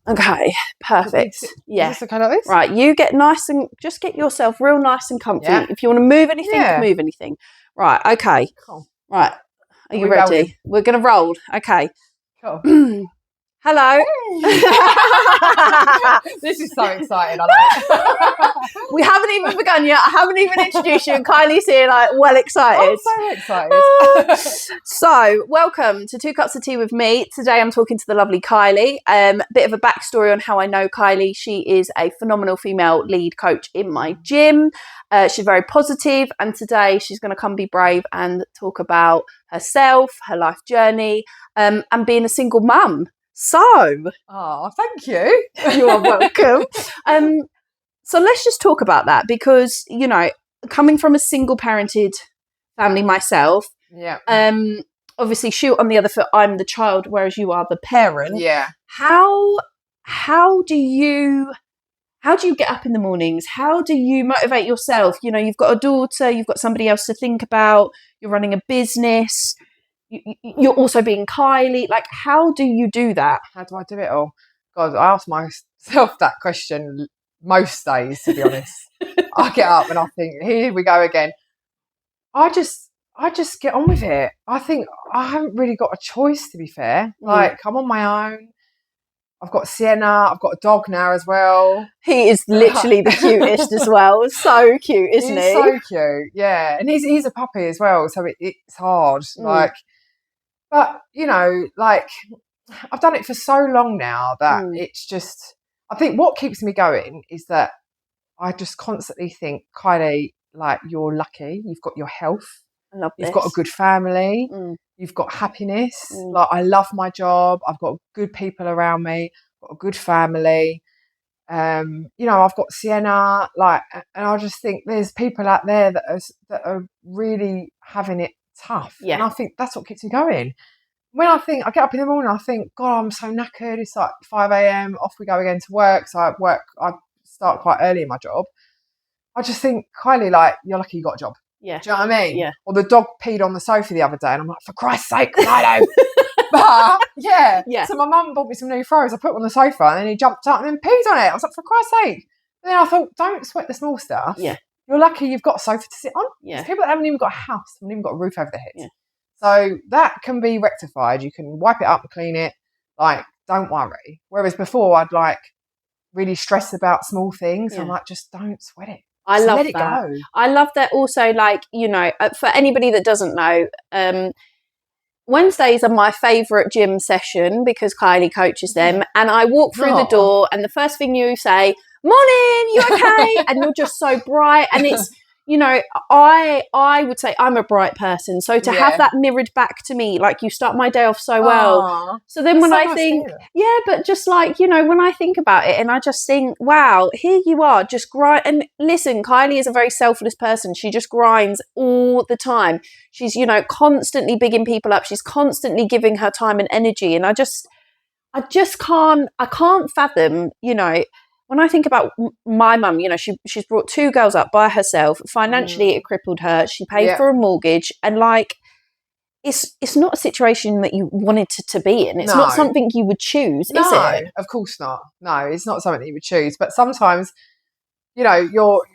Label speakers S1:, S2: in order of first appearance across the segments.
S1: Okay, perfect. Yeah.
S2: Is this okay like this?
S1: Right, you get nice and just get yourself real nice and comfy.
S2: Yeah.
S1: If you want to move anything,
S2: Yeah.
S1: move anything. Right, okay.
S2: Cool.
S1: Right, are you
S2: we
S1: ready?
S2: rolling?
S1: We're going to roll. Okay.
S2: Cool.
S1: Hello.
S2: This is so exciting. I like it.
S1: We haven't even begun yet. I haven't even introduced you, and Kylie's here, like, well excited.
S2: I'm so excited.
S1: So, welcome to 2 Cups of Tea with me. Today I'm talking to the lovely Kylie. Bit of a backstory on how I know Kylie. She is a phenomenal female lead coach in my gym. She's very positive, and today she's going to come be brave and talk about herself, her life journey, and being a single mum. So,
S2: Thank you.
S1: you are welcome. So let's just talk about that because, you know, coming from a single parented family myself,
S2: Yeah.
S1: Obviously shoot on the other foot, I'm the child, whereas you are the parent.
S2: Yeah.
S1: How do you get up in the mornings? How do you motivate yourself? You know, you've got a daughter, you've got somebody else to think about, you're running a business, you're also being Kylie. Like, how do you do that?
S2: How do I do it all? God, I ask myself that question most days, to be honest. I get up and I think, here we go again. I just get on with it. I think I haven't really got a choice, to be fair. Like, I'm on my own. I've got Sienna. I've got a dog now as well.
S1: He is literally the cutest as well. So cute, isn't he?
S2: He's so cute, yeah. And he's a puppy as well, so it's hard. Like, but, you know, like, I've done it for so long now that it's just, I think what keeps me going is that I just constantly think, Kylie, like, you're lucky. You've got your health.
S1: I love this.
S2: You've got a good family. You've got happiness. Like, I love my job. I've got good people around me. I've got a good family. You know, I've got Sienna. Like, and I just think there's people out there that are really having it tough.
S1: Yeah.
S2: And I think that's what keeps me going. When I get up in the morning, I think, God, I'm so knackered. It's like 5 a.m. Off we go again to work. So I start quite early in my job. I just think, Kylie, like, you're lucky you got a job.
S1: Yeah.
S2: Do you know what I mean?
S1: Yeah.
S2: Or the dog peed on the sofa the other day and I'm like, for Christ's sake, Kylie. But, yeah. So my mum bought me some new throws. I put them on the sofa and then he jumped up and then peed on it. I was like, for Christ's sake. And then I thought, don't sweat the small stuff.
S1: Yeah.
S2: You're lucky you've got a sofa to sit on.
S1: Yeah.
S2: There's people that haven't even got a house, haven't even got a roof over their heads.
S1: Yeah.
S2: So that can be rectified. You can wipe it up and clean it. Like, don't worry. Whereas before I'd like really stress about small things. I'm like, just don't sweat it.
S1: I love
S2: let it
S1: that.
S2: go.
S1: I love that also, like, you know, for anybody that doesn't know, Wednesdays are my favourite gym session because Kylie coaches them, and I walk through the door and the first thing you say, morning, you okay? And you're just so bright, and it's, you know, I would say I'm a bright person, so to have that mirrored back to me, like, you start my day off so well. So then when I think, but just like, you know, when I think about it and I just think, wow, here you are, just grind. And listen, Kylie is a very selfless person. She just grinds all the time. She's, you know, constantly bigging people up. She's constantly giving her time and energy. And I just can't fathom, you know, when I think about my mum, you know, she's brought 2 girls up by herself. Financially, it crippled her. She paid for a mortgage, and like, it's not a situation that you wanted to be in. It's not something you would choose, is it?
S2: Of course not. No, it's not something that you would choose. But sometimes, you know, you're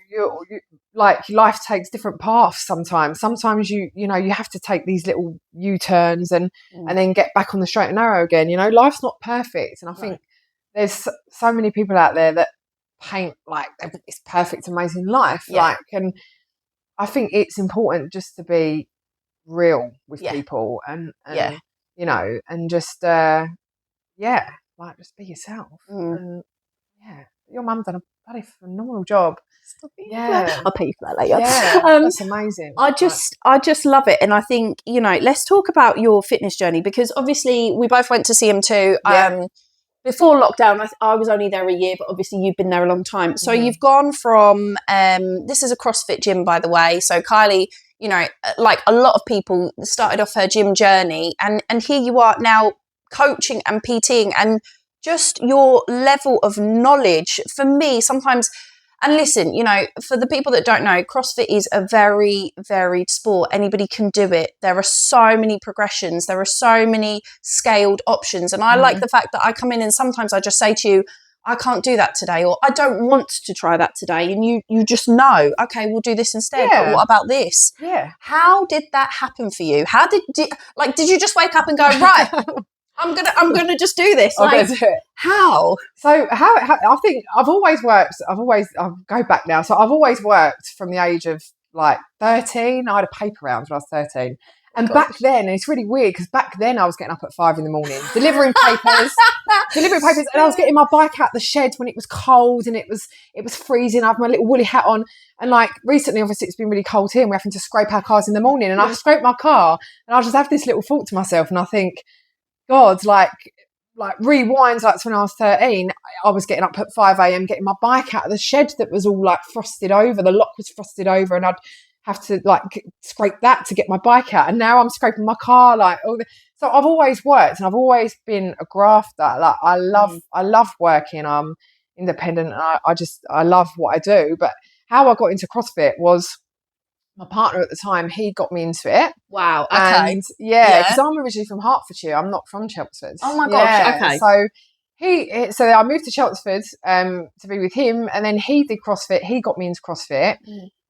S2: like, life takes different paths. Sometimes you know, you have to take these little U-turns and then get back on the straight and narrow again. You know, life's not perfect, and I think there's so many people out there that paint like this perfect, amazing life. Like, and I think it's important just to be real with people and you know, and just like, just be yourself. And your mum done a bloody phenomenal job.
S1: I'll pay you for that later.
S2: That's amazing.
S1: I just love it. And I think, you know, let's talk about your fitness journey, because obviously we both went to CM2 before lockdown. I was only there a year, but obviously you've been there a long time. So you've gone from, this is a CrossFit gym, by the way. So Kylie, you know, like a lot of people, started off her gym journey, and here you are now coaching and PTing, and just your level of knowledge. For me, sometimes And listen, you know, for the people that don't know, CrossFit is a very varied sport. Anybody can do it. There are so many progressions. There are so many scaled options. And I like the fact that I come in and sometimes I just say to you, I can't do that today, or I don't want to try that today. And you just know, okay, we'll do this instead.
S2: Yeah.
S1: But what about this?
S2: Yeah.
S1: How did that happen for you? How did you just wake up and go, right, I'm gonna just do this?
S2: I'm
S1: Like,
S2: gonna do it.
S1: how?
S2: So how I think I'll go back now. So I've always worked from the age of like 13. I had a paper round when I was 13. And back then, and it's really weird because back then I was getting up at 5 a.m, delivering papers, and I was getting my bike out the shed when it was cold and it was freezing. I had my little woolly hat on, and like recently, obviously, it's been really cold here, and we're having to scrape our cars in the morning. And I scrape my car, and I just have this little thought to myself, and I think, God, like rewinds like to when I was 13, I was getting up at 5 a.m, getting my bike out of the shed that was all like frosted over. The lock was frosted over, and I'd have to like scrape that to get my bike out. And now I'm scraping my car. So I've always worked, and I've always been a grafter. Like I love working. I'm independent, and I love what I do. But how I got into CrossFit was my partner at the time. He got me into it.
S1: Wow. Okay.
S2: And because I'm originally from Hertfordshire. I'm not from Chelmsford.
S1: Oh my gosh.
S2: Yeah.
S1: Okay.
S2: So I moved to Chelmsford to be with him, and then he did CrossFit. He got me into CrossFit.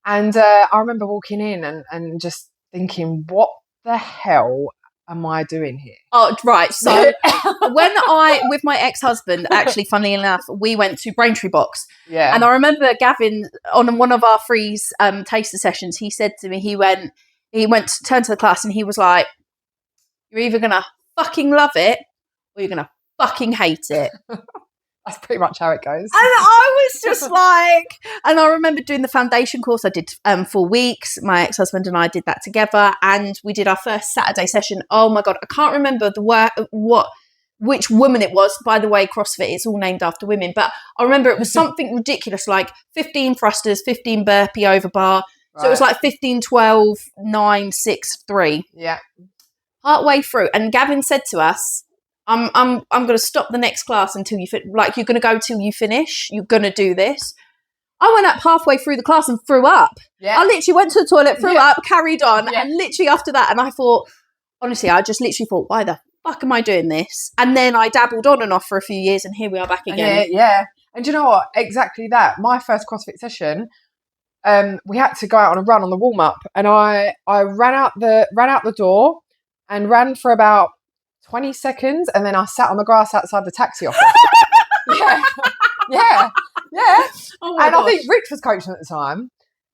S2: And I remember walking in and just thinking, what the hell am I doing here?
S1: Oh, right. So with my ex-husband, actually, funnily enough, we went to Braintree Box.
S2: Yeah.
S1: And I remember Gavin, on one of our freeze taster sessions, he said to me, turned to the class and he was like, you're either going to fucking love it or you're going to fucking hate it.
S2: That's pretty much how it goes.
S1: And I was just like, and I remember doing the foundation course. I did 4 weeks. My ex-husband and I did that together, and we did our first Saturday session. Oh my God, I can't remember which woman it was. By the way, CrossFit, it's all named after women. But I remember it was something ridiculous, like 15 thrusters, 15 burpee over bar. Right. So it was like 15, 12, 9, 6, 3.
S2: Yeah.
S1: Partway through, and Gavin said to us, I'm going to stop the next class until you like, you're going to go till you finish. You're going to do this. I went up halfway through the class and threw up. Yeah. I literally went to the toilet, threw up, carried on. Yeah. And literally after that, and I thought, honestly, I just literally thought, why the fuck am I doing this? And then I dabbled on and off for a few years, and here we are back again.
S2: Yeah. And do you know what? Exactly that. My first CrossFit session, we had to go out on a run on the warm up, and I ran out the door and ran for about 20 seconds, and then I sat on the grass outside the taxi office. Yeah.
S1: Oh
S2: and gosh. I think Rich was coaching at the time,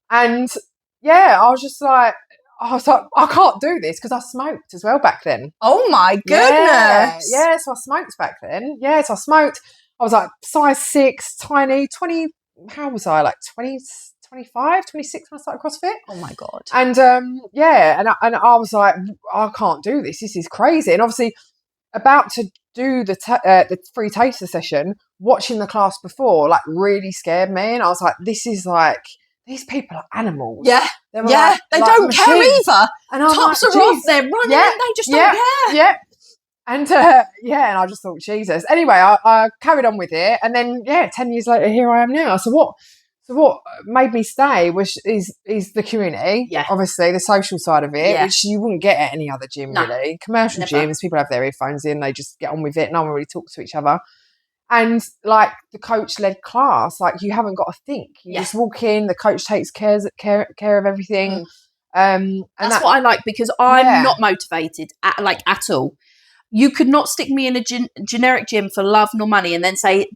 S2: and I was like, I can't do this, because I smoked as well back then.
S1: Oh my goodness.
S2: Yeah, so I smoked back then. Yeah, so I smoked. I was like size 6, tiny, 20. How was I? Like 20, 25, 26 when I started CrossFit.
S1: Oh my God.
S2: And and I was like, I can't do this. This is crazy. And obviously, about to do the free taster session, watching the class before like really scared me. And I was like, this is like, these people are animals.
S1: Yeah. They don't
S2: machines.
S1: care either.
S2: And I'm
S1: tops
S2: like,
S1: are off, they're running, and they just don't care.
S2: Yeah. And and I just thought, Jesus. Anyway, I carried on with it, and then 10 years later, here I am now. So what made me stay is the community, obviously the social side of it, which you wouldn't get at any other gym, really. Commercial gyms, people have their earphones in, they just get on with it. No one really talks to each other. And like the coach-led class, like you haven't got to think. You just walk in, the coach takes care of everything. And
S1: that's what I like, because I'm not motivated at all. You could not stick me in a generic gym for love nor money and then say,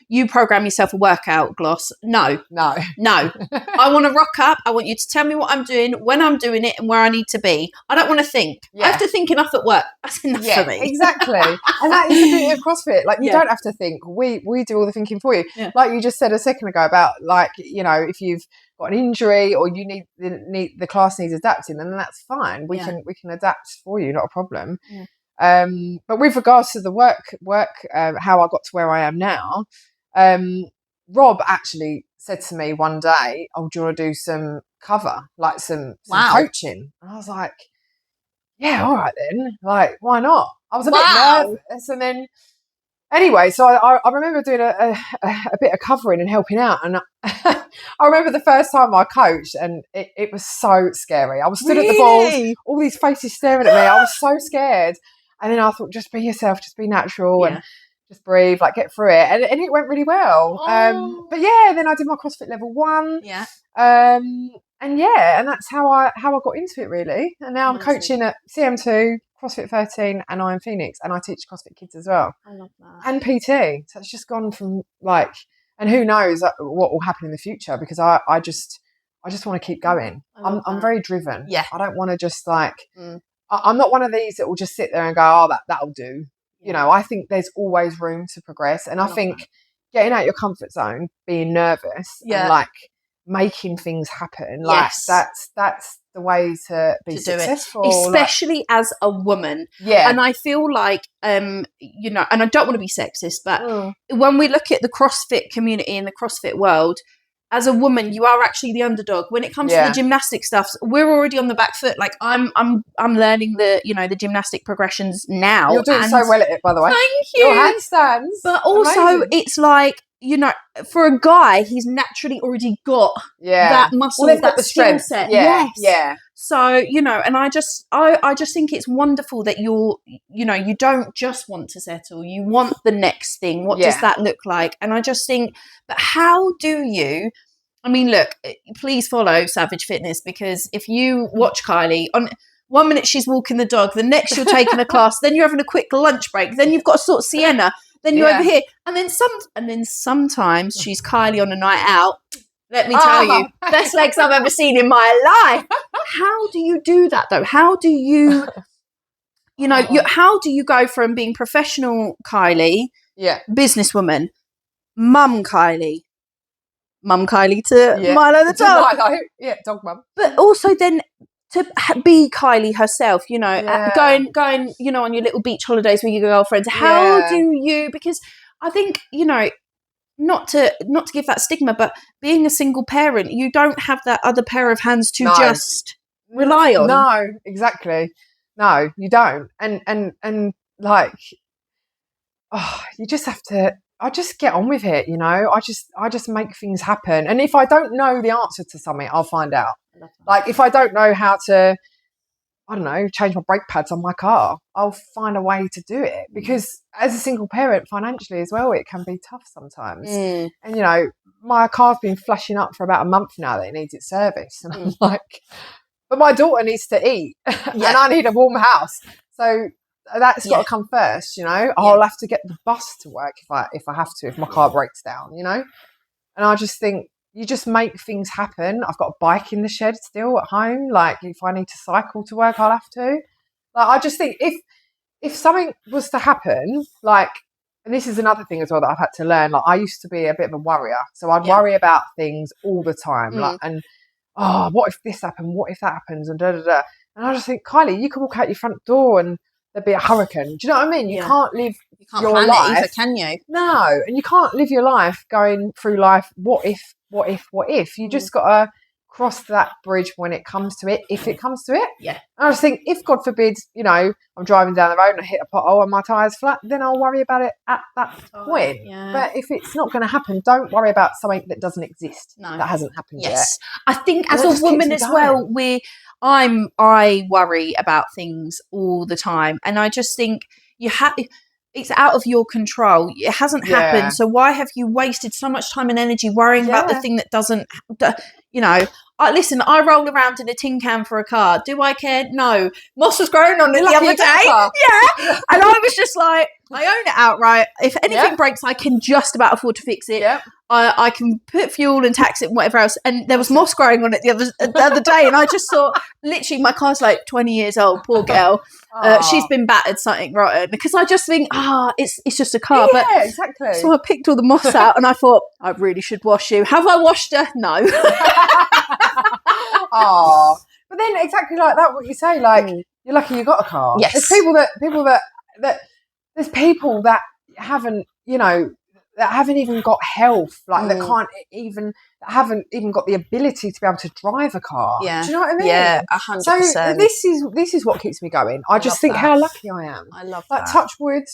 S1: you program yourself a workout, Gloss. No. I want to rock up. I want you to tell me what I'm doing, when I'm doing it, and where I need to be. I don't want to think. I have to think enough at work. That's enough for me.
S2: Exactly. And that is the beauty of CrossFit. Like, you don't have to think. We do all the thinking for you. Yeah. Like you just said a second ago about, like, you know, if you've got an injury or you need the class needs adapting, then that's fine. We can adapt for you, not a problem. Yeah. But with regards to the work, how I got to where I am now, Rob actually said to me one day, "Oh, do you want to do some cover, like some coaching?" And I was like, "Yeah, all right then. Like, why not?" I was a bit nervous, and then Anyway, so I remember doing a bit of covering and helping out, and I remember the first time I coached, and it was so scary. I was stood at the balls, all these faces staring at me. I was so scared, and then I thought, just be yourself, just be natural, and just breathe, like get through it, and it went really well. But yeah, then I did my CrossFit level 1.
S1: Yeah.
S2: And that's how I got into it really. And now I'm coaching at CM2, CrossFit 13, and I'm Phoenix, and I teach CrossFit Kids as well.
S1: I love that.
S2: And PT. So it's just gone from like, and who knows what will happen in the future, because I just want to keep going. I'm very driven.
S1: Yeah.
S2: I don't want to just like, I'm not one of these that will just sit there and go, oh, that'll do. Yeah. You know, I think there's always room to progress. And I think getting out your comfort zone, being nervous, and like making things happen, like that's the way to be successful,
S1: especially as a woman.
S2: Yeah.
S1: And I feel like you know, and I don't want to be sexist, but when we look at the CrossFit community and the CrossFit world, as a woman, you are actually the underdog. When it comes to the gymnastic stuff, we're already on the back foot. Like I'm learning the gymnastic progressions now.
S2: You're doing so well at it, by the way.
S1: Thank you.
S2: Your handstands.
S1: But also, it's like, you know, for a guy, he's naturally already got that muscle, that skill set.
S2: Yeah. Yeah.
S1: So, you know, and I just think it's wonderful that you don't just want to settle. You want the next thing. What does that look like? And I just think, but how do you, I mean, look, please follow Savage Fitness, because if you watch Kylie, on 1 minute she's walking the dog, the next you're taking a class, then you're having a quick lunch break, then you've got to sort Sienna, then you're over here, and then sometimes she's Kylie on a night out. Let me tell you, best legs I've ever seen in my life. How do you do that though? How do you, how do you go from being professional Kylie, businesswoman, mum Kylie to Milo the dog?
S2: Dog mum.
S1: But also then to be Kylie herself, you know, going, you know, on your little beach holidays with your girlfriends. How do you? Because I think, you know, not to give that stigma, but being a single parent, you don't have that other pair of hands to just rely on.
S2: No, exactly. No, you don't. And like, you just have to. I just get on with it, you know. I just make things happen. And if I don't know the answer to something, I'll find out. Like if I don't know how to, I don't know, change my brake pads on my car, I'll find a way to do it. Because as a single parent, financially as well, it can be tough sometimes. And, you know, my car's been flashing up for about a month now that it needs its service. And I'm like, but my daughter needs to eat and I need a warm house. So that's got to come first, you know. I'll have to get the bus to work if I have to, if my car breaks down, you know. And I just think, you just make things happen. I've got a bike in the shed still at home. Like if I need to cycle to work, I'll have to. Like I just think if something was to happen, like, and this is another thing as well that I've had to learn. Like I used to be a bit of a worrier, so I'd worry about things all the time. Like, and what if this happened? What if that happens? And da da da. And I just think, Kylie, you can walk out your front door and there'd be a hurricane. Do you know what I mean? You can't live your
S1: plan
S2: life.
S1: it either, can you?
S2: No, and you can't live your life going through life. What if? You just got to cross that bridge when it comes to it, if it comes to it.
S1: Yeah.
S2: And I just think, if God forbid, you know, I'm driving down the road and I hit a pothole and my tyre's flat, then I'll worry about it at that point. Yeah. But if it's not going to happen, don't worry about something that doesn't exist. No. That hasn't happened yet.
S1: I think as a woman as well, I worry about things all the time. And I just think it's out of your control. It hasn't happened. So why have you wasted so much time and energy worrying about the thing that doesn't, you know, listen, I roll around in a tin can for a car. Do I care? No. Moss was growing on it the other day. Yeah. And I was just like, I own it outright. If anything breaks, I can just about afford to fix it. Yep. I can put fuel and tax it and whatever else. And there was moss growing on it the other day. And I just thought, literally, my car's like 20 years old. Poor girl. She's been battered, something rotten. Because I just think, it's just a car.
S2: Yeah, but, exactly.
S1: So I picked all the moss out and I thought, I really should wash you. Have I washed her? No.
S2: But then exactly like that, what you say, like, you're lucky you got a car.
S1: Yes.
S2: There's people that haven't, you know, that haven't even got health, like that haven't even got the ability to be able to drive a car. Yeah. Do you know what I mean?
S1: Yeah, 100%.
S2: So this is what keeps me going. I just think how lucky I am.
S1: I love
S2: like
S1: that.
S2: Touch wood.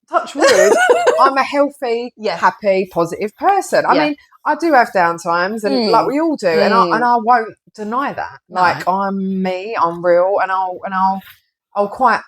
S2: touch wood, I'm a healthy, happy, positive person. I mean, I do have downtimes, and like we all do, and I won't deny that.
S1: No.
S2: Like, I'm me, I'm real, and I'll quite.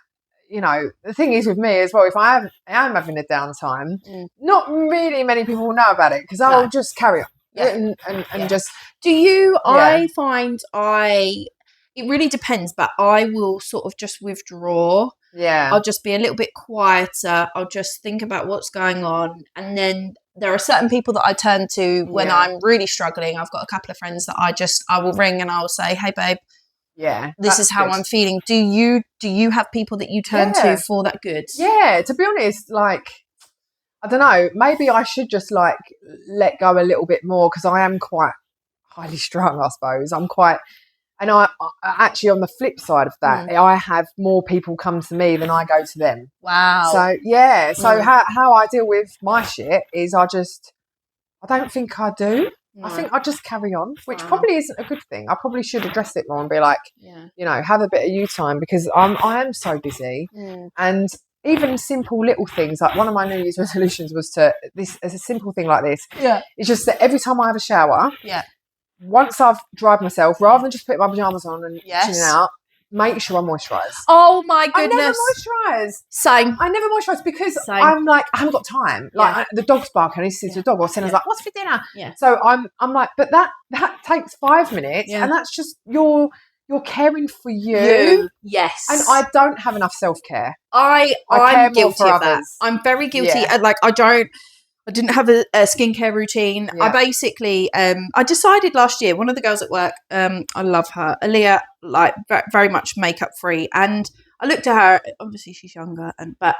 S2: You know, the thing is with me as well, if I am having a downtime, not really many people will know about it because I'll just carry on and just.
S1: Do you? I find it really depends, but I will sort of just withdraw.
S2: Yeah.
S1: I'll just be a little bit quieter. I'll just think about what's going on, and then there are certain people that I turn to when I'm really struggling. I've got a couple of friends that I will ring and I'll say, "Hey, babe.
S2: Yeah,
S1: this is how I'm feeling." Do you have people that you turn to for that good?
S2: Yeah, to be honest, like, I don't know, maybe I should just like let go a little bit more because I am quite highly strung, I suppose. I'm quite, and I actually, on the flip side of that, I have more people come to me than I go to them.
S1: Wow.
S2: So how I deal with my shit is I don't think I do. No. I think I just carry on, which probably isn't a good thing. I probably should address it more and be like, you know, have a bit of you time because I am so busy. And even simple little things, like one of my New Year's resolutions was to, this as a simple thing like this. Yeah. It's just that every time I have a shower, once I've dried myself, rather than just putting my pajamas on and chilling out, make sure I moisturise.
S1: Oh my goodness.
S2: I never moisturise.
S1: Same.
S2: I never moisturise because I'm like, I haven't got time. Like the dog's barking, I need to see the dog. Or Senna's like, what's for dinner? Yeah. So I'm like, but that takes 5 minutes and that's just you're caring for you.
S1: Yes.
S2: And I don't have enough self-care.
S1: I'm guilty of that. I'm very guilty. Yeah. Like I didn't have a skincare routine. Yeah. I basically, I decided last year, one of the girls at work, I love her, Aaliyah, like very much makeup free. And I looked at her, obviously she's younger, but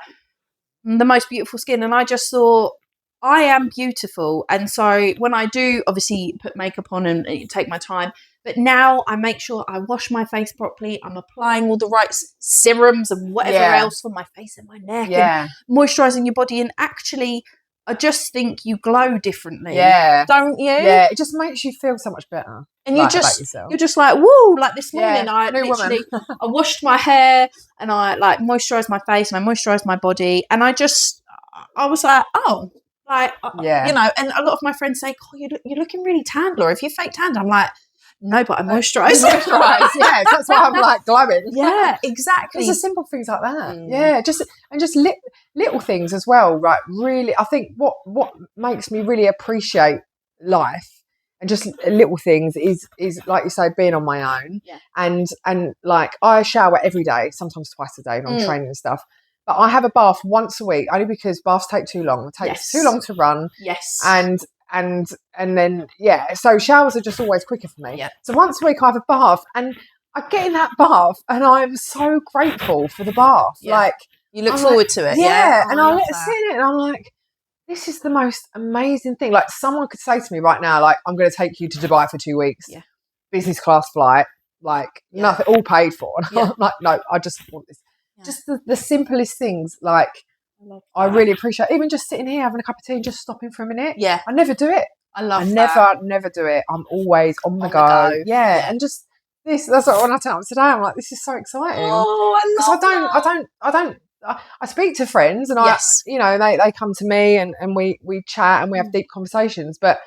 S1: the most beautiful skin. And I just thought, I am beautiful. And so when I do obviously put makeup on and take my time, but now I make sure I wash my face properly. I'm applying all the right serums and whatever else for my face and my neck and moisturising your body. And actually, I just think you glow differently. Yeah. Don't you?
S2: Yeah, it just makes you feel so much better.
S1: And you're just like, whoa, like this morning I literally I washed my hair and I like moisturised my face and I moisturised my body and I was like, oh, like you know, and a lot of my friends say, oh, you're looking really tanned, Laura. If you're fake tanned, I'm like, no, but I moisturise.
S2: Yeah, that's why I'm like glowing.
S1: Yeah, exactly.
S2: There's simple things like that. Yeah, just little things as well, right? Really, I think what makes me really appreciate life and just little things is like you say, being on my own. Yeah. And like I shower every day, sometimes twice a day if I'm training and stuff. But I have a bath once a week only because baths take too long. It takes too long to run.
S1: Yes.
S2: And then so showers are just always quicker for me. Yeah. So once a week I have a bath and I get in that bath and I'm so grateful for the bath. Yeah. Like
S1: you look forward to it.
S2: Yeah. And I sit in it and I'm like, this is the most amazing thing. Like someone could say to me right now, like, I'm going to take you to Dubai for 2 weeks. Yeah. Business class flight, like nothing, all paid for. And I'm like, no, I just want this. Yeah. Just the simplest things, like I really appreciate even just sitting here having a cup of tea and just stopping for a minute. Yeah. I never do it. I never do it. I'm always on the go. Yeah. And just this, that's what when I tell them today, I'm like, this is so exciting.
S1: Oh,
S2: I don't I speak to friends and you know, they come to me and we chat and we have deep conversations, but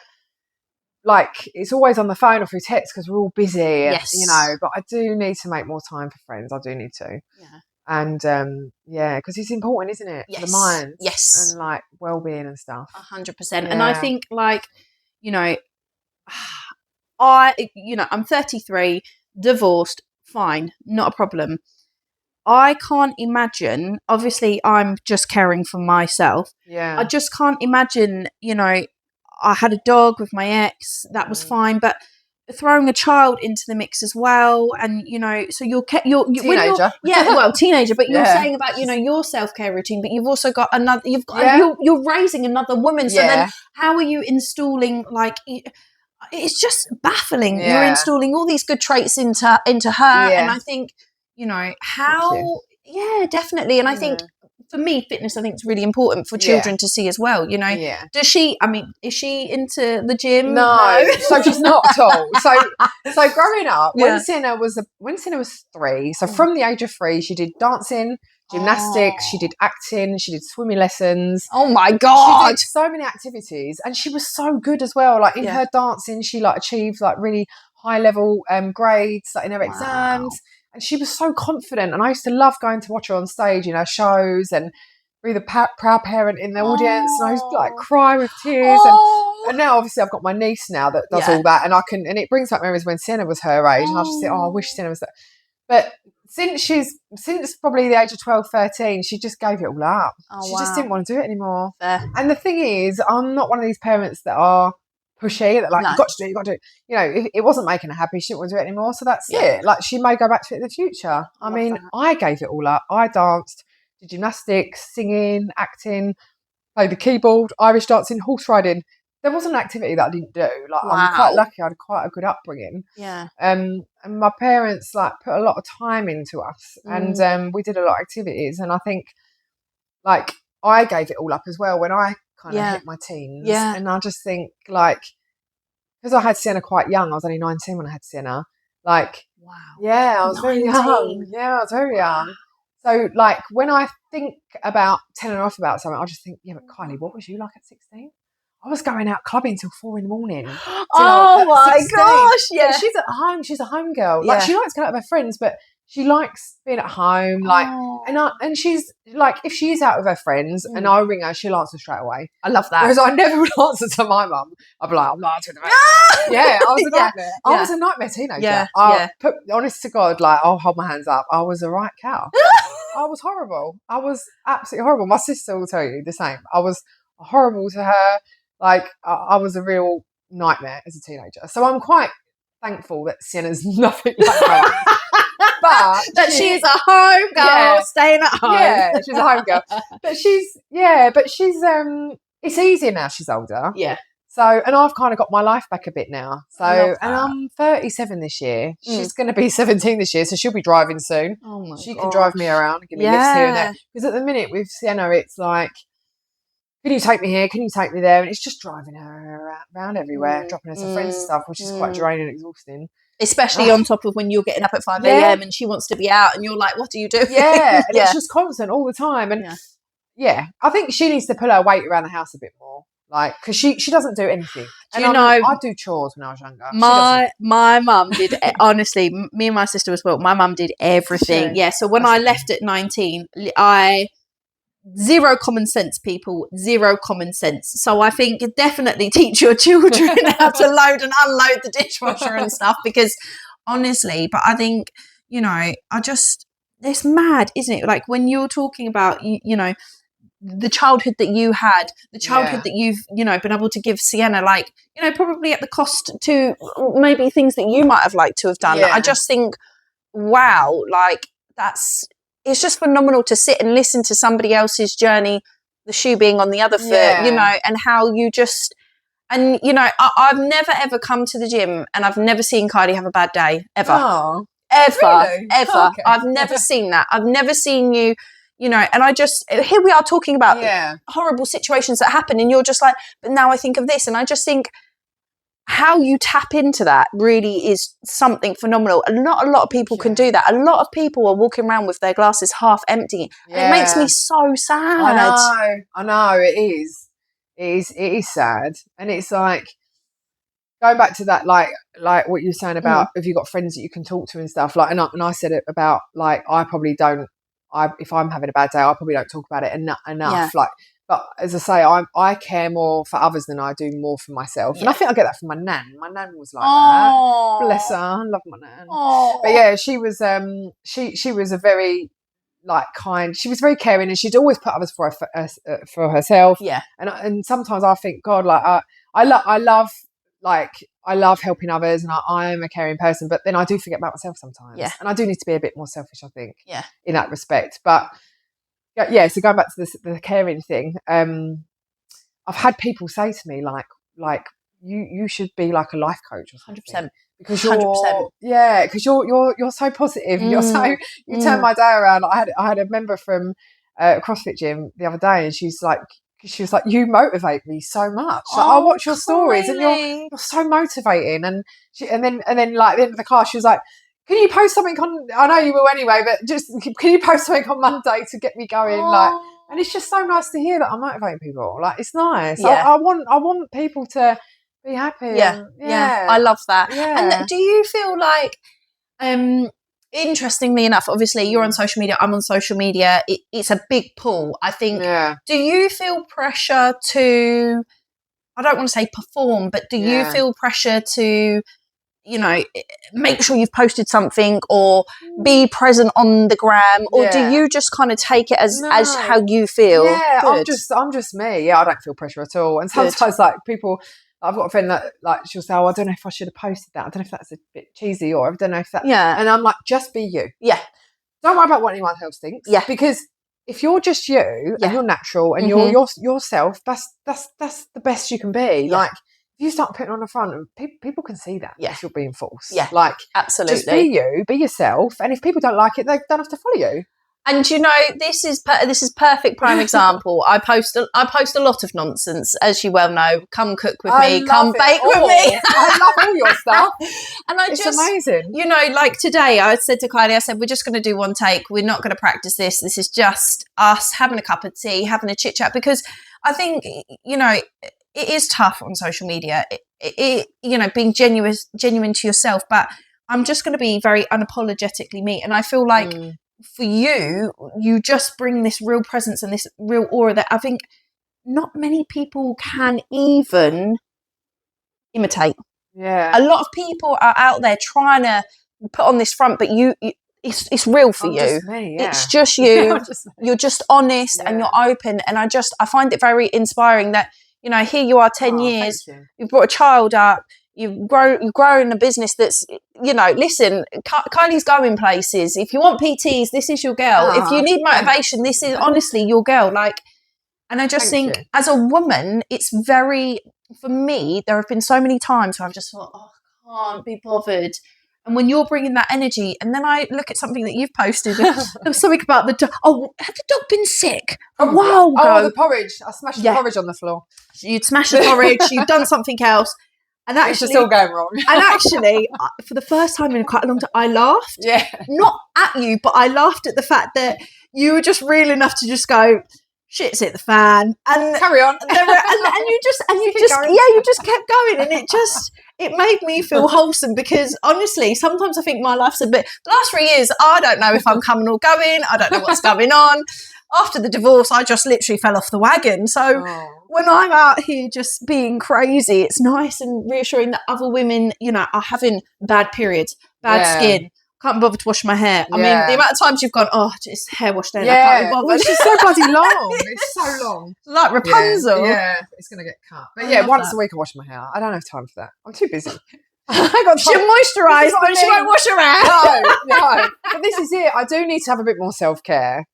S2: like it's always on the phone or through text because we're all busy, you know, but I do need to make more time for friends. I do need to. Yeah. And because it's important, isn't it?
S1: Yes.
S2: For the mind.
S1: Yes.
S2: And like well-being and stuff.
S1: 100%. And I think like, you know, I'm 33, divorced, fine, not a problem. I can't imagine, obviously I'm just caring for myself. Yeah. I just can't imagine, you know, I had a dog with my ex, that was fine, but throwing a child into the mix as well, and you know, so you're
S2: teenager.
S1: Teenager, but you're saying about, you know, your self-care routine, but you've also got another, you're raising another woman, so then how are you installing, like, it's just baffling. You're installing all these good traits into her, and I think, you know, how definitely, and I think for me, fitness, I think, is really important for children to see as well. You know, does she? I mean, is she into the gym?
S2: No, so she's not at all. So growing up, when Senna was 3, so from the age of 3, she did dancing, gymnastics, she did acting, she did swimming lessons.
S1: Oh my
S2: She
S1: God.
S2: did so many activities, and she was so good as well. Like in her dancing, she like achieved like really high level grades like in her exams, and she was so confident. And I used to love going to watch her on stage in her shows and be the proud parent in the audience, and I used to like cry with tears. And now obviously I've got my niece now that does all that, and and it brings back memories when Sienna was her age, and I just think, I wish Sienna was that. But since probably the age of 12, 13, she just gave it all up. She just didn't want to do it anymore. And the thing is, I'm not one of these parents that are pushy, that like, you've got to do it, you've got to do it. You know, if it wasn't making her happy, she didn't want to do it anymore. So that's it. Like, she may go back to it in the future. I mean, I gave it all up. I danced, did gymnastics, singing, acting, played the keyboard, Irish dancing, horse riding. There wasn't an activity that I didn't do. Like, I'm quite lucky. I had quite a good upbringing. And my parents like put a lot of time into us, and we did a lot of activities. And I think like I gave it all up as well when I kind of hit my teens. And I just think like, because I had Sienna quite young, I was only 19 when I had Sienna. Like, I was 19. Very young. Yeah, I was very young. So like when I think about telling her off about something, I just think, but Kylie, what was you like at 16? I was going out clubbing till 4 a.m.
S1: Oh my gosh,
S2: But she's at home. She's a home girl. Like, she likes going out with her friends, but she likes being at home. Like, and she's like, if she's out with her friends and I ring her, she'll answer straight away.
S1: I love that.
S2: Whereas I never would answer to my mum. I'd be like, I'm not answering to I was a nightmare. I was a nightmare teenager. Honest to God, like, I'll hold my hands up. I was a right cow. I was horrible. I was absolutely horrible. My sister will tell you the same. I was horrible to her. Like, I was a real nightmare as a teenager. So I'm quite thankful that Sienna's nothing like that. But
S1: that she's a home girl, staying at home.
S2: Yeah, she's a home girl. But she's it's easier now she's older.
S1: Yeah.
S2: So, and I've kind of got my life back a bit now. So, and I'm 37 this year. She's going to be 17 this year, so she'll be driving soon.
S1: Oh my
S2: She can drive me around and give me lifts here and there. Because at the minute with Sienna, it's like, can you take me here? Can you take me there? And it's just driving her around everywhere, dropping her to friends and stuff, which is quite draining and exhausting.
S1: Especially on top of when you're getting up at 5 a.m. and she wants to be out and you're like, what do you do?
S2: Yeah, and it's just constant all the time. And I think she needs to pull her weight around the house a bit more. Like, because she doesn't do anything. I do chores when I was younger.
S1: My mum did, honestly, me and my sister as well, my mum did everything. Yeah, so when I left at 19, zero common sense, people, zero common sense. So I think definitely teach your children how to load and unload the dishwasher and stuff, because honestly, but I think, it's mad, isn't it? Like when you're talking about, the childhood that you had, the childhood that you've, been able to give Sienna, like, probably at the cost to maybe things that you might have liked to have done. I just think, wow, like it's just phenomenal to sit and listen to somebody else's journey, the shoe being on the other foot, and how you just, and, I've never ever come to the gym and I've never seen Kylie have a bad day, ever.
S2: Oh,
S1: ever.
S2: Really?
S1: Ever.
S2: Okay.
S1: I've never seen that. I've never seen you, and I just, here we are talking about horrible situations that happen and you're just like, but now I think of this, and I just think, how you tap into that really is something phenomenal. And not a lot of people can do that. A lot of people are walking around with their glasses half empty. And it makes me so sad.
S2: I know, it is. It is sad. And it's like, going back to that, like what you were saying about if you've got friends that you can talk to and stuff, like, and I said it about, like, I probably don't, if I'm having a bad day, I probably don't talk about it enough. Like, but as I say, I care more for others than I do more for myself. And I think I get that from my nan. My nan was like that. Bless her. I love my nan. But yeah, she was she was a very, like, kind. She was very caring, and she'd always put others for herself. Yeah. And sometimes I think, God, like, I love helping others, and I am a caring person, but then I do forget about myself sometimes. Yeah. And I do need to be a bit more selfish, I think. Yeah. In that respect. But so going back to the caring thing, I've had people say to me, like you should be like a life coach or something. 100%. Because you're 100%. Yeah, because you're so positive. You turn my day around. I had a member from a CrossFit gym the other day, and she was like, you motivate me so much. Like, I watch your stories, and you're so motivating. And then like at the end of the class, she was like, can you post something on, I know you will anyway, but just, can you post something on Monday to get me going? Like, and it's just so nice to hear that I'm motivating people. Like, it's nice.
S1: Yeah.
S2: I want people to be happy.
S1: Yeah.
S2: And,
S1: I love that.
S2: Yeah.
S1: And do you feel like, interestingly enough, obviously you're on social media, I'm on social media. It's a big pull. I think.
S2: Yeah.
S1: Do you feel pressure to? I don't want to say perform, but do you feel pressure to, make sure you've posted something or be present on the gram, or do you just kind of take it as how you feel?
S2: Yeah,
S1: Good.
S2: I'm just me. Yeah, I don't feel pressure at all. And sometimes like people, I've got a friend that like she'll say, "Oh, I don't know if I should have posted that. I don't know if that's a bit cheesy, or I don't know if that."
S1: Yeah.
S2: And I'm like, just be you.
S1: Yeah.
S2: Don't worry about what anyone else thinks.
S1: Yeah.
S2: Because if you're just you and you're natural and you're yourself, that's the best you can be.
S1: Yeah.
S2: Like, if you start putting on the front, people can see that.
S1: Yeah.
S2: If you're being false.
S1: Yeah.
S2: Like,
S1: absolutely.
S2: just be you, be yourself. And if people don't like it, they don't have to follow you.
S1: And this is perfect prime example. I post a lot of nonsense, as you well know. Come cook with me, come bake with me.
S2: I love all your stuff.
S1: And
S2: it's amazing.
S1: Like today, I said to Kylie, I said, we're just going to do one take. We're not going to practice this. This is just us having a cup of tea, having a chit chat, because I think, it is tough on social media. Being genuine to yourself, but I'm just going to be very unapologetically me. And I feel like for you just bring this real presence and this real aura that I think not many people can even imitate.
S2: Yeah.
S1: A lot of people are out there trying to put on this front, but it's real for you.
S2: Just me, yeah.
S1: It's just you. You're just honest and you're open. And I find it very inspiring that, here you are 10 years, you've brought a child up, you've grown a business that's, listen, Kylie's going places. If you want PTs, this is your girl. If you need motivation, this is honestly your girl. Like, and I just think as a woman, it's for me, there have been so many times where I've just thought, oh, I can't be bothered. And when you're bringing that energy, and then I look at something that you've posted, there was something about the dog. Oh, had the dog been sick a while ago?
S2: Oh, the porridge. I smashed the porridge on the floor.
S1: You'd smashed the porridge, you've done something else. And actually,
S2: it's just all going wrong.
S1: And actually, for the first time in quite a long time, I laughed.
S2: Yeah.
S1: Not at you, but I laughed at the fact that you were just real enough to just go, shit's hit the fan, and
S2: carry on.
S1: And you just kept going, and it made me feel wholesome, because honestly, sometimes I think my life's a bit. The last 3 years, I don't know if I'm coming or going. I don't know what's going on. After the divorce, I just literally fell off the wagon. So when I'm out here just being crazy, it's nice and reassuring that other women, are having bad periods, bad skin. Can't bother to wash my hair. I mean, the amount of times you've gone, just hair wash day. I can't be bothered.
S2: Well, it's so bloody long. It's so long.
S1: Like Rapunzel.
S2: Yeah, it's going to get cut. But once a week I wash my hair. I don't have time for that. I'm too busy. I got
S1: she'll moisturise, but she won't wash her hair.
S2: No. But this is it. I do need to have a bit more self-care.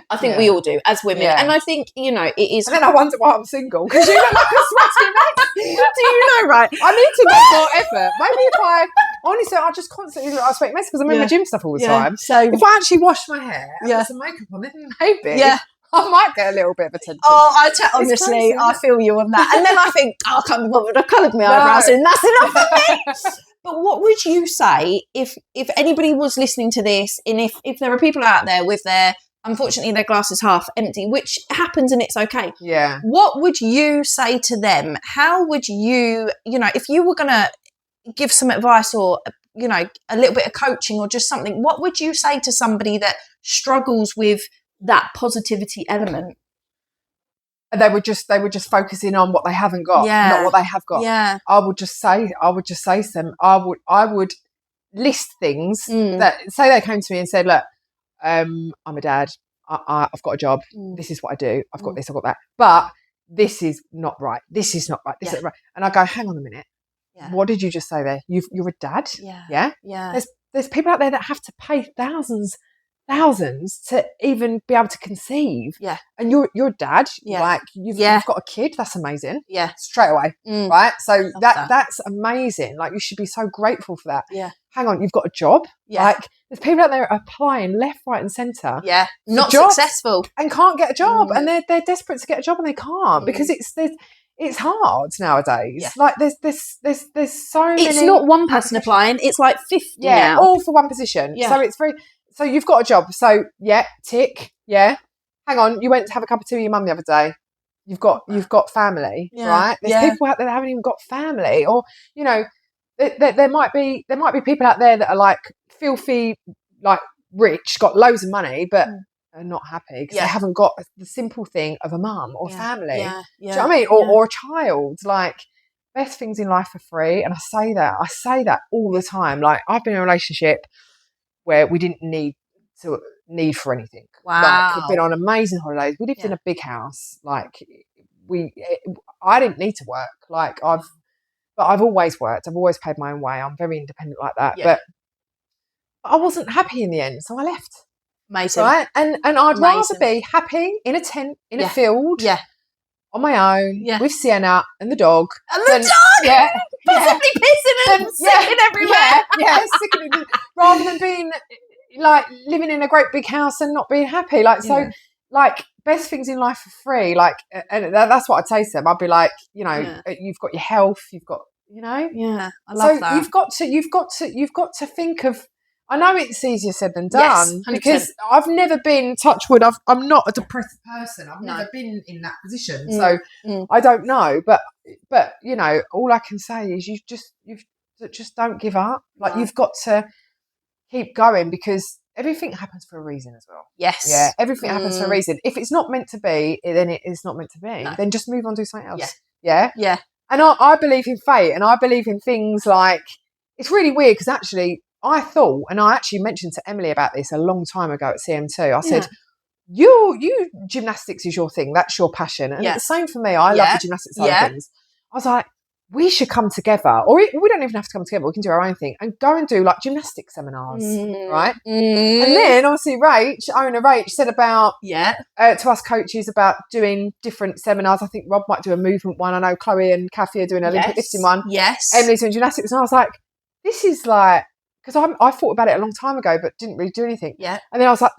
S1: I think we all do as women. And I think, it is.
S2: And then I wonder why I'm single, because you look like a sweaty mess.
S1: Do you know, right?
S2: I need to make more effort. Maybe if I just constantly look like a sweaty mess because I'm in my gym stuff all the time.
S1: So
S2: if I actually wash my hair and put some makeup on, then maybe I might get a little bit of attention.
S1: Oh, honestly, I feel you on that. And then I think, I can't be bothered. I coloured my eyebrows and that's enough for me. But what would you say if anybody was listening to this, and if there are people out there with unfortunately their glass is half empty, which happens and it's okay.
S2: Yeah.
S1: What would you say to them? How would you, if you were going to give some advice or, a little bit of coaching or just something, what would you say to somebody that struggles with that positivity element?
S2: They would just focus in on what they haven't got, not what they have got.
S1: Yeah.
S2: I would just say to them, I would list things that, say they came to me and said, look, I'm a dad. I've got a job. This is what I do. I've got this. I've got that. But this is not right. This is not right. This is right. And I go, hang on a minute. Yeah. What did you just say there? You're a dad.
S1: Yeah. Yeah.
S2: There's people out there that have to pay thousands to even be able to conceive.
S1: Yeah.
S2: And you're a dad.
S1: Yeah.
S2: Like you've got a kid. That's amazing.
S1: Yeah.
S2: Straight away. Right. So that's amazing. Like you should be so grateful for that.
S1: Yeah.
S2: Hang on, you've got a job.
S1: Yeah.
S2: Like there's people out there applying left, right, and centre.
S1: Yeah. Not successful
S2: and can't get a job, and they're desperate to get a job and they can't because it's hard nowadays.
S1: Yeah.
S2: Like there's so many.
S1: It's not one person applying, it's like 50 now.
S2: All for one position.
S1: Yeah.
S2: So it's so you've got a job. So yeah, tick. Yeah. Hang on, you went to have a cup of tea with your mum the other day. You've got family, right? There's people out there that haven't even got family, or there might be people out there that are like filthy, like rich, got loads of money, but are not happy because they haven't got the simple thing of a mum or family.
S1: Yeah.
S2: Do you know what I mean? Or a child. Like, best things in life are free, and I say that all the time. Like, I've been in a relationship where we didn't need for anything.
S1: Wow.
S2: Like, we've been on amazing holidays. We lived in a big house. Like, I didn't need to work. Like, I've always worked. I've always paid my own way. I'm very independent like that. But I wasn't happy in the end, so I left.
S1: Amazing.
S2: Right? And I'd rather be happy in a tent, in a field, on my own, with Sienna and the dog.
S1: And the dog! Possibly pissing and sicking everywhere.
S2: Sicking, rather than being like living in a great big house and not being happy. Like, so, like, best things in life are free. Like, and that's what I'd say to them. I'd be like, you've got your health, you've got,
S1: Yeah, I love that.
S2: You've got to think of. I know it's easier said than done,
S1: 100%.
S2: because I've never been, touch wood, I'm not a depressed person. I've never been in that position, so I don't know. But all I can say is you just don't give up. Like, you've got to keep going, because everything happens for a reason as well.
S1: Yes.
S2: Yeah, everything happens for a reason. If it's not meant to be, then it is not meant to be.
S1: No.
S2: Then just move on, do something else.
S1: Yeah.
S2: And I believe in fate, and I believe in things like, it's really weird because actually I thought, and I actually mentioned to Emily about this a long time ago at CM2. I said, you gymnastics is your thing. That's your passion. And it's the same for me. I love the gymnastics side of things. I was like, we should come together, or we don't even have to come together. We can do our own thing and go and do like gymnastics seminars, right? And then obviously owner Rach said about to us coaches about doing different seminars. I think Rob might do a movement one. I know Chloe and Kathy are doing an Olympic lifting one.
S1: Yes.
S2: Emily's doing gymnastics, and I was like, this is like, because I thought about it a long time ago, but didn't really do anything.
S1: Yeah.
S2: And then I was like,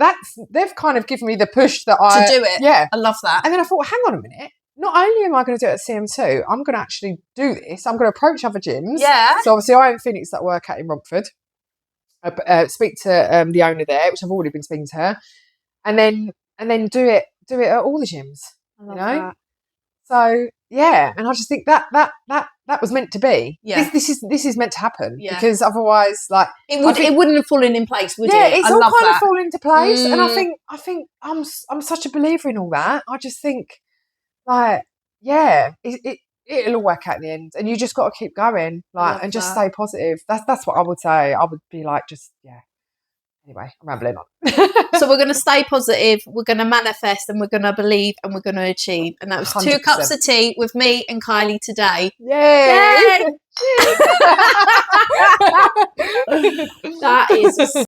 S2: they've kind of given me the push that
S1: to do it.
S2: Yeah.
S1: I love that.
S2: And then I thought, hang on a minute. Not only am I going to do it at CM2, I'm going to actually do this. I'm going to approach other gyms.
S1: Yeah.
S2: So obviously I own Phoenix that I work at in Romford. Speak to the owner there, which I've already been speaking to her, and then do it at all the gyms.
S1: I love that.
S2: So yeah, and I just think that was meant to be.
S1: Yeah.
S2: This is meant to happen. Yeah. Because otherwise, like,
S1: it wouldn't have fallen in place, would it?
S2: Yeah, it's
S1: I
S2: all
S1: love
S2: kind
S1: that.
S2: of fallen into place, and I think I'm such a believer in all that. I just think, like, it'll all work out in the end, and you just got to keep going, like, and just stay positive. That's what I would say. I would be like, Anyway, I'm rambling on.
S1: So we're going to stay positive, we're going to manifest, and we're going to believe, and we're going to achieve. And that was 100%. 2 cups of tea with me and Kylie today.
S2: Yay!
S1: That is